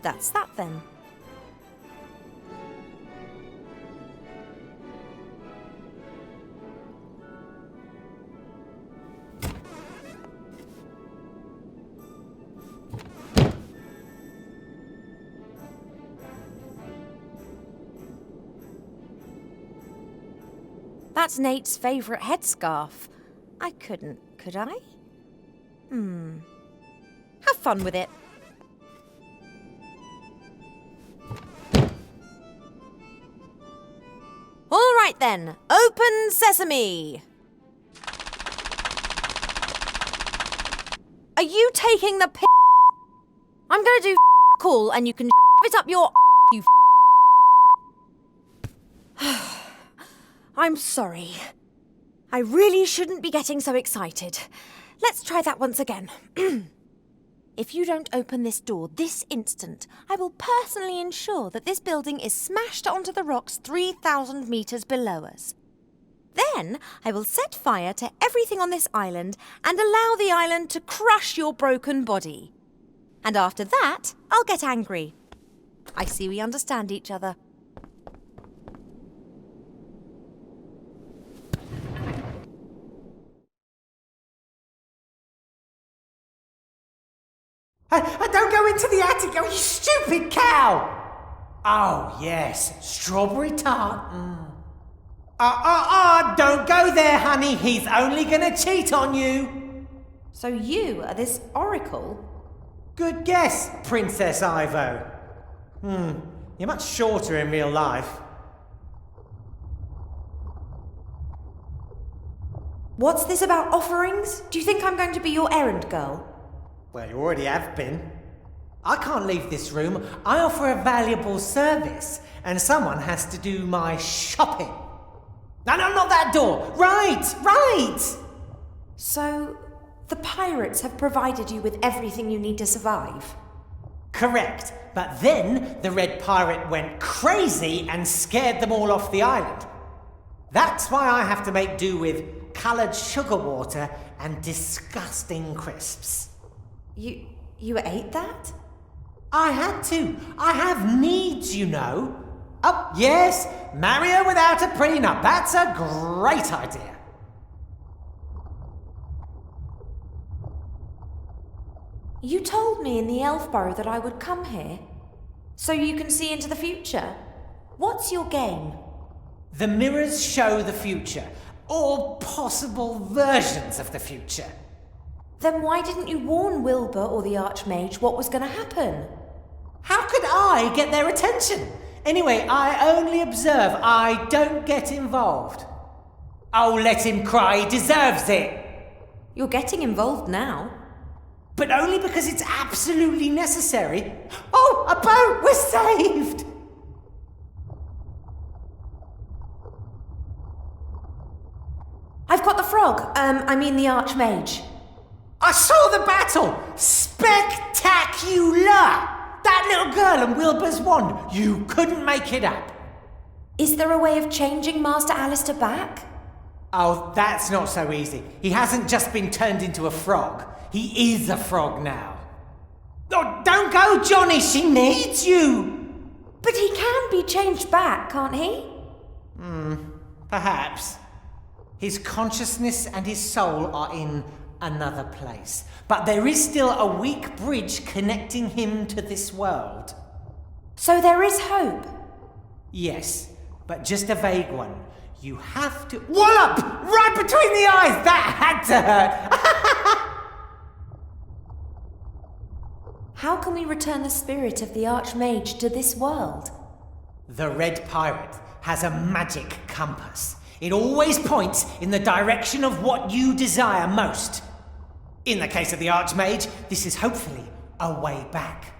That's that then. That's Nate's favourite headscarf. I couldn't, could I? Have fun with it. All right then, open sesame. Are you taking the piss? I'm gonna do cool and you can it up your you I'm sorry. I really shouldn't be getting so excited. Let's try that once again. If you don't open this door this instant, I will personally ensure that this building is smashed onto the rocks 3,000 meters below us. Then I will set fire to everything on this island and allow the island to crush your broken body. And after that, I'll get angry. I see we understand each other. Don't go into the attic, oh, you stupid cow! Oh, yes, strawberry tart. Don't go there, honey. He's only gonna cheat on you. So you are this oracle? Good guess, Princess Ivo. You're much shorter in real life. What's this about offerings? Do you think I'm going to be your errand girl? Well, you already have been. I can't leave this room. I offer a valuable service, and someone has to do my shopping. No, not that door. Right. So, the pirates have provided you with everything you need to survive? Correct. But then the red pirate went crazy and scared them all off the island. That's why I have to make do with coloured sugar water and disgusting crisps. You ate that? I had to. I have needs, you know. Oh, yes, marry her without a prenup. That's a great idea. You told me in the elf burrow that I would come here, so you can see into the future. What's your game? The mirrors show the future, or possible versions of the future. Then why didn't you warn Wilbur or the Archmage what was going to happen? How could I get their attention? Anyway, I only observe. I don't get involved. Oh, let him cry. He deserves it. You're getting involved now. But only because it's absolutely necessary. Oh, a boat! We're saved! I've got the frog. I mean the Archmage. I saw the battle! Spectacular! That little girl and Wilbur's wand. You couldn't make it up. Is there a way of changing Master Alistair back? Oh, that's not so easy. He hasn't just been turned into a frog. He is a frog now. Oh, don't go, Johnny. She needs you. But he can be changed back, can't he? Perhaps. His consciousness and his soul are in another place. But there is still a weak bridge connecting him to this world. So there is hope? Yes, but just a vague one. You have to... Wallop! Right between the eyes! That had to hurt! How can we return the spirit of the Archmage to this world? The Red Pirate has a magic compass. It always points in the direction of what you desire most. In the case of the Archmage, this is hopefully a way back.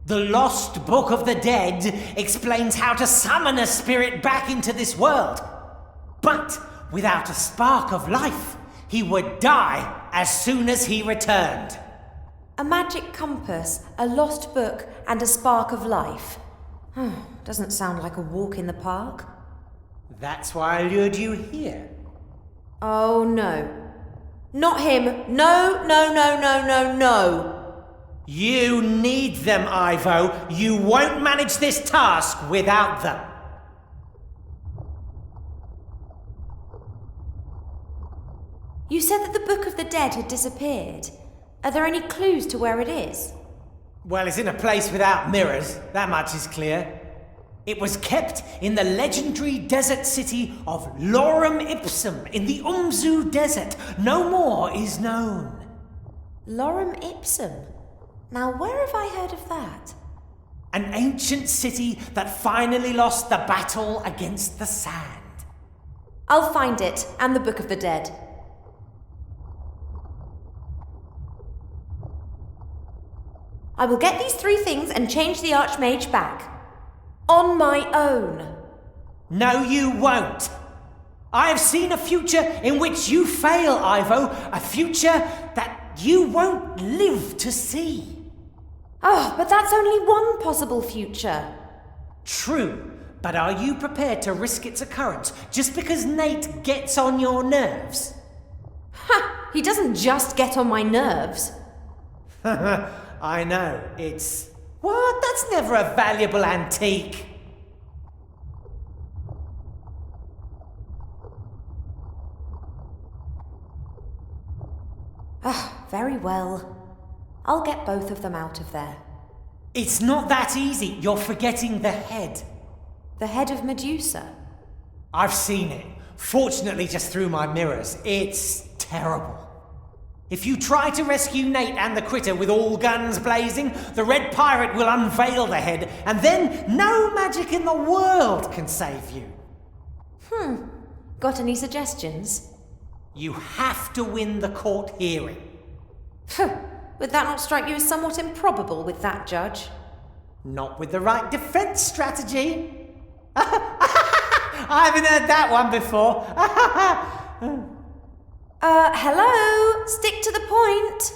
The Lost Book of the Dead explains how to summon a spirit back into this world. But without a spark of life, he would die as soon as he returned. A magic compass, a lost book, and a spark of life. Doesn't sound like a walk in the park. That's why I lured you here. Oh no. Not him. No. You need them, Ivo. You won't manage this task without them. You said that the Book of the Dead had disappeared. Are there any clues to where it is? Well, it's in a place without mirrors, that much is clear. It was kept in the legendary desert city of Lorem Ipsum in the Umzu Desert. No more is known. Lorem Ipsum? Now, where have I heard of that? An ancient city that finally lost the battle against the sand. I'll find it, and the Book of the Dead. I will get these 3 things and change the Archmage back. On my own. No, you won't. I have seen a future in which you fail, Ivo. A future that you won't live to see. Oh, but that's only one possible future. True, but are you prepared to risk its occurrence just because Nate gets on your nerves? Ha! He doesn't just get on my nerves. I know, it's... What? That's never a valuable antique. Very well. I'll get both of them out of there. It's not that easy. You're forgetting the head. The head of Medusa? I've seen it. Fortunately, just through my mirrors. It's terrible. If you try to rescue Nate and the critter with all guns blazing, the Red Pirate will unveil the head, and then no magic in the world can save you. Got any suggestions? You have to win the court hearing. Would that not strike you as somewhat improbable with that judge? Not with the right defense strategy. I haven't heard that one before. Hello? Stick to the point.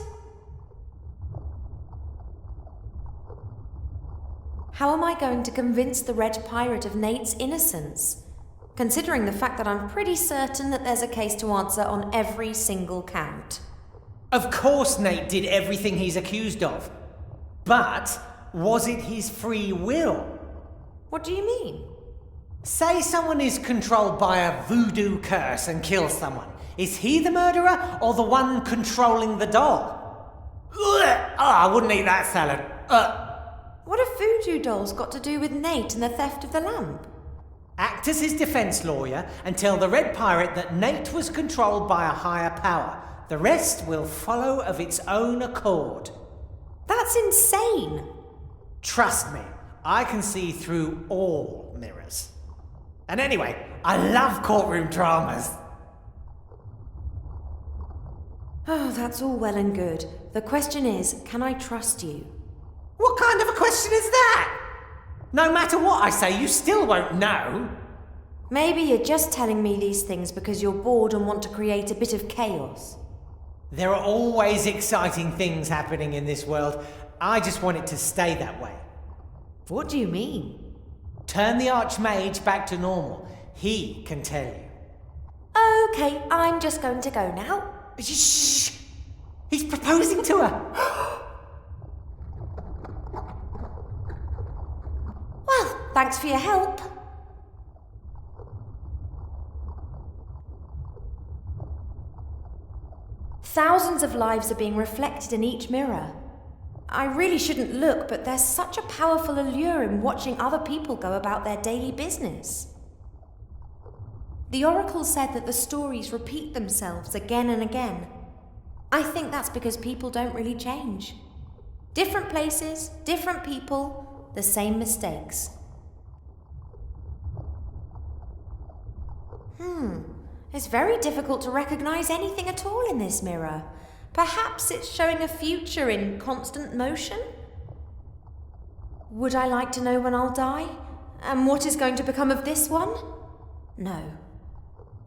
How am I going to convince the Red Pirate of Nate's innocence? Considering the fact that I'm pretty certain that there's a case to answer on every single count. Of course Nate did everything he's accused of. But was it his free will? What do you mean? Say someone is controlled by a voodoo curse and kills someone. Is he the murderer or the one controlling the doll? Ugh! Oh, I wouldn't eat that salad. What have voodoo dolls got to do with Nate and the theft of the lamp? Act as his defense lawyer and tell the Red Pirate that Nate was controlled by a higher power. The rest will follow of its own accord. That's insane. Trust me, I can see through all mirrors. And anyway, I love courtroom dramas. Oh, that's all well and good. The question is, can I trust you? What kind of a question is that? No matter what I say, you still won't know. Maybe you're just telling me these things because you're bored and want to create a bit of chaos. There are always exciting things happening in this world. I just want it to stay that way. What do you mean? Turn the Archmage back to normal. He can tell you. Okay, I'm just going to go now. Shh! He's proposing to her. Well, thanks for your help. Thousands of lives are being reflected in each mirror. I really shouldn't look, but there's such a powerful allure in watching other people go about their daily business. The Oracle said that the stories repeat themselves again and again. I think that's because people don't really change. Different places, different people, the same mistakes. It's very difficult to recognize anything at all in this mirror. Perhaps it's showing a future in constant motion? Would I like to know when I'll die? And what is going to become of this one? No.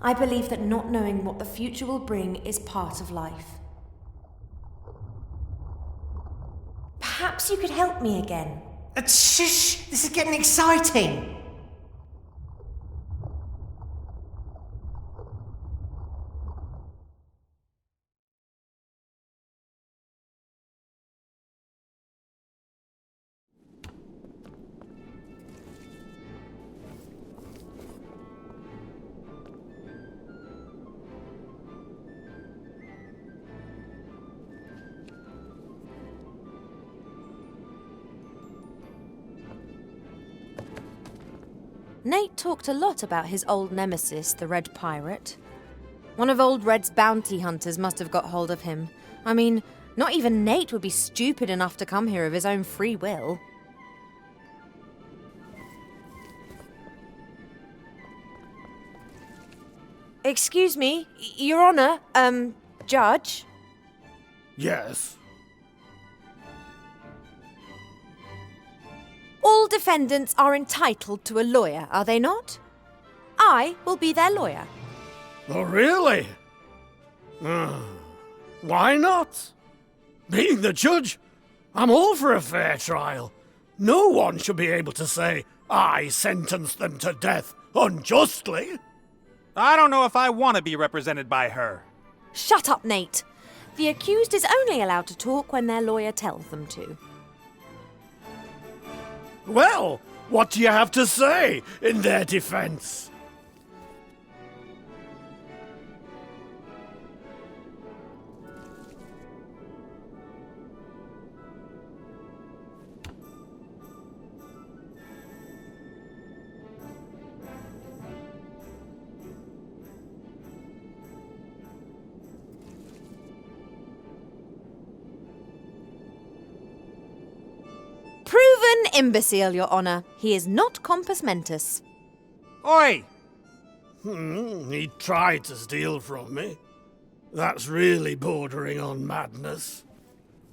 I believe that not knowing what the future will bring is part of life. Perhaps you could help me again. Shh! This is getting exciting. Nate talked a lot about his old nemesis, the Red Pirate. One of Old Red's bounty hunters must have got hold of him. I mean, not even Nate would be stupid enough to come here of his own free will. Excuse me, Your Honor, Judge? Yes. All defendants are entitled to a lawyer, are they not? I will be their lawyer. Oh, really? Why not? Being the judge, I'm all for a fair trial. No one should be able to say, I sentenced them to death unjustly. I don't know if I want to be represented by her. Shut up, Nate. The accused is only allowed to talk when their lawyer tells them to. Well, what do you have to say in their defense? Proven imbecile, Your Honor. He is not compos mentis. Oi! He tried to steal from me. That's really bordering on madness.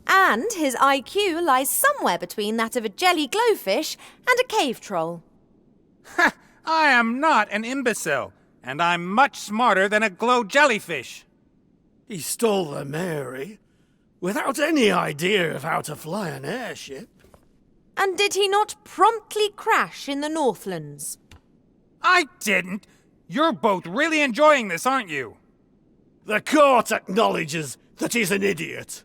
And his IQ lies somewhere between that of a jelly glowfish and a cave troll. Ha! I am not an imbecile, and I'm much smarter than a glow jellyfish. He stole the Mary without any idea of how to fly an airship. And did he not promptly crash in the Northlands? I didn't. You're both really enjoying this, aren't you? The court acknowledges that he's an idiot,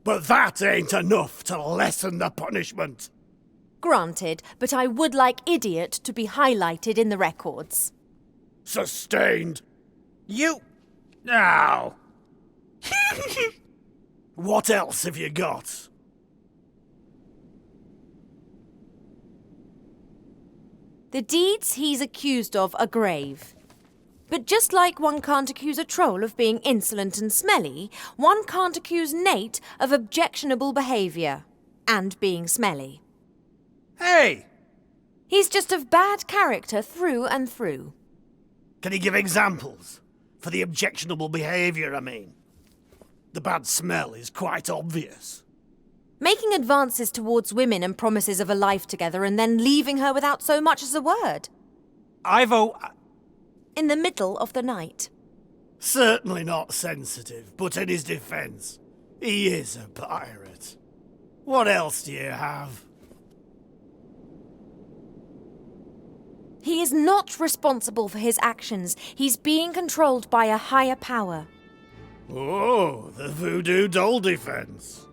but that ain't enough to lessen the punishment. Granted, but I would like idiot to be highlighted in the records. Sustained. You... Ow. What else have you got? The deeds he's accused of are grave. But just like one can't accuse a troll of being insolent and smelly, one can't accuse Nate of objectionable behaviour and being smelly. Hey! He's just of bad character through and through. Can you give examples? For the objectionable behaviour, I mean. The bad smell is quite obvious. Making advances towards women and promises of a life together and then leaving her without so much as a word. In the middle of the night. Certainly not sensitive, but in his defence, he is a pirate. What else do you have? He is not responsible for his actions. He's being controlled by a higher power. Oh, the voodoo doll defence.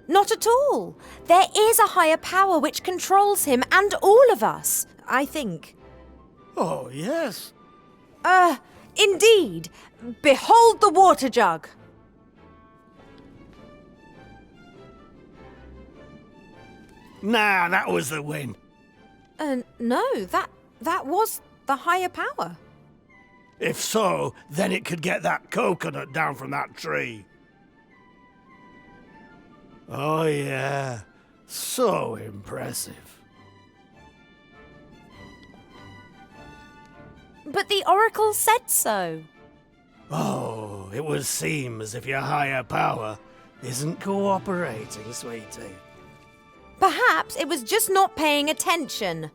Not at all. There is a higher power which controls him and all of us, I think. Oh, yes. Indeed. Behold the water jug. Nah, that was the win. No, that was the higher power. If so, then it could get that coconut down from that tree. Oh, yeah. So impressive. But the Oracle said so. Oh, it would seem as if your higher power isn't cooperating, sweetie. Perhaps it was just not paying attention.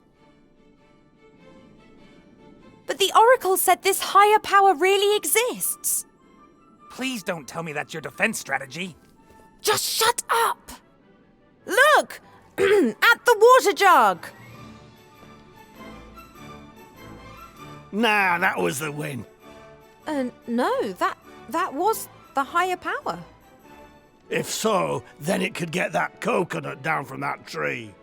But the Oracle said this higher power really exists. Please don't tell me that's your defense strategy. Just shut up! Look! At the water jug! Nah, that was the win. No, that was the higher power. If so, then it could get that coconut down from that tree.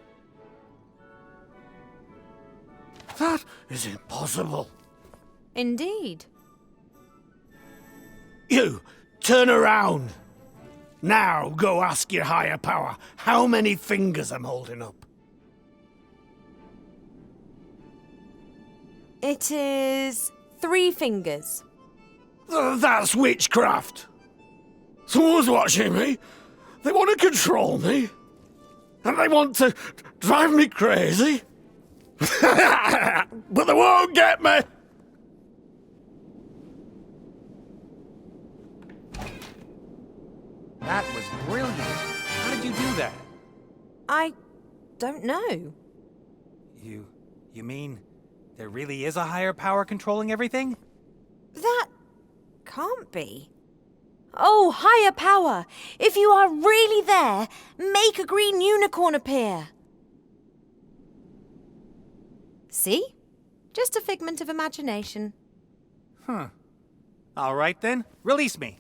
That is impossible. Indeed. You, turn around. Now go ask your higher power how many fingers I'm holding up. It is 3 fingers. That's witchcraft. Someone's watching me. They want to control me. And they want to drive me crazy. But they won't get me. That was brilliant. How did you do that? I don't know. You mean there really is a higher power controlling everything? That can't be. Oh, higher power! If you are really there, make a green unicorn appear. See? Just a figment of imagination. Huh. All right then, release me.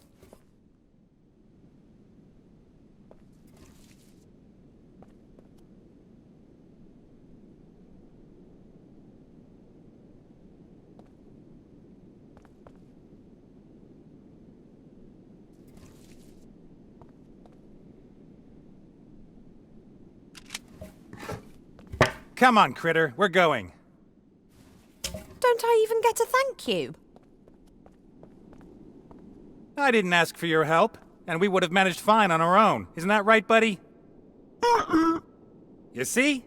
Come on, Critter, we're going. Don't I even get a thank you? I didn't ask for your help, and we would have managed fine on our own. Isn't that right, buddy? You see?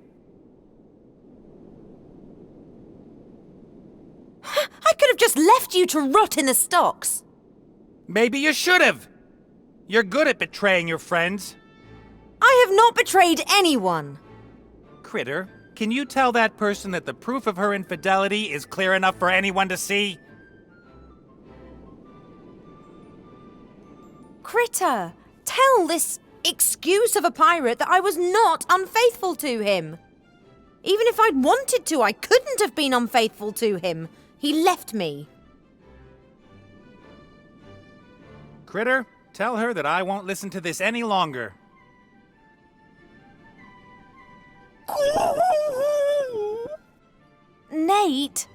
I could have just left you to rot in the stocks. Maybe you should have. You're good at betraying your friends. I have not betrayed anyone. Critter, can you tell that person that the proof of her infidelity is clear enough for anyone to see? Critter, tell this excuse of a pirate that I was not unfaithful to him. Even if I'd wanted to, I couldn't have been unfaithful to him. He left me. Critter, tell her that I won't listen to this any longer. Nate,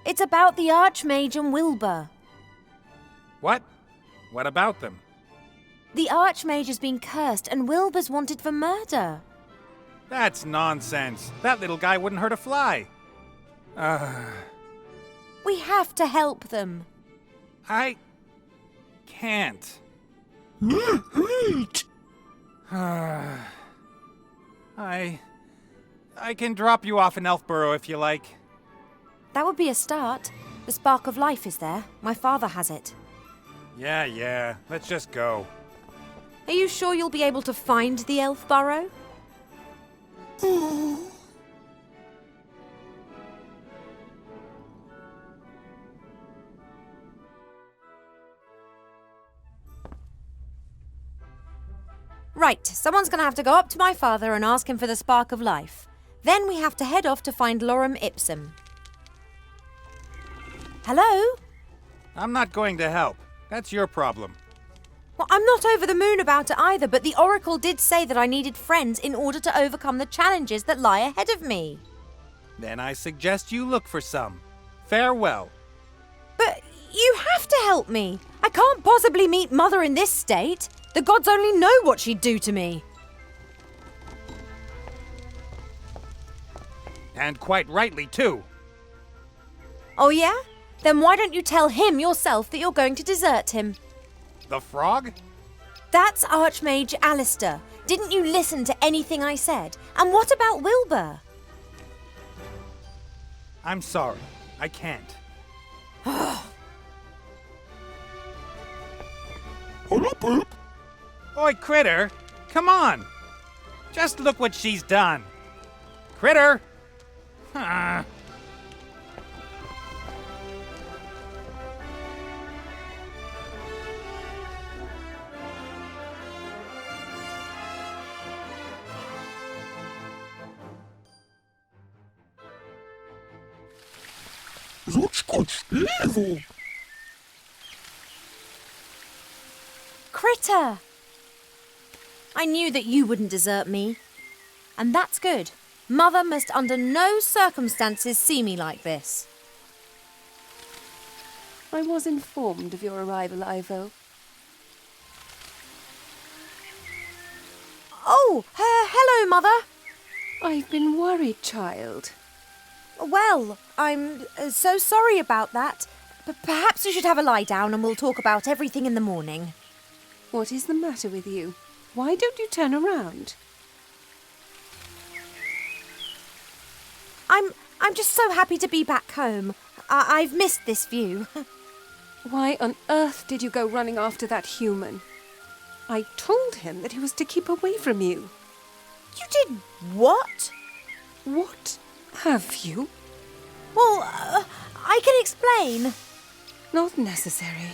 it's about the Archmage and Wilbur. What? What about them? The Archmage has been cursed and Wilbur's wanted for murder. That's nonsense. That little guy wouldn't hurt a fly. We have to help them. I can't. I can drop you off in Elfborough if you like. That would be a start. The spark of life is there. My father has it. Yeah. Let's just go. Are you sure you'll be able to find the elf burrow? Right, someone's gonna have to go up to my father and ask him for the spark of life. Then we have to head off to find Lorem Ipsum. Hello? I'm not going to help. That's your problem. Well, I'm not over the moon about it either, but the Oracle did say that I needed friends in order to overcome the challenges that lie ahead of me. Then I suggest you look for some. Farewell. But you have to help me. I can't possibly meet Mother in this state. The gods only know what she'd do to me. And quite rightly, too. Oh, yeah? Then why don't you tell him yourself that you're going to desert him? The frog? That's Archmage Alistair. Didn't you listen to anything I said? And what about Wilbur? I'm sorry. I can't. Oi, Critter! Come on! Just look what she's done. Critter! Critter! I knew that you wouldn't desert me. And that's good. Mother must under no circumstances see me like this. I was informed of your arrival, Ivo. Oh, hello, Mother. I've been worried, child. Well, I'm so sorry about that. But perhaps we should have a lie down and we'll talk about everything in the morning. What is the matter with you? Why don't you turn around? I'm just so happy to be back home. I've missed this view. Why on earth did you go running after that human? I told him that he was to keep away from you. You did what? What have you? Well, I can explain. Not necessary.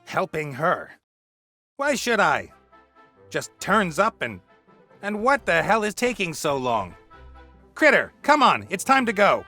Helping her. Why should I? Just turns up and what the hell is taking so long? Critter, come on, it's time to go.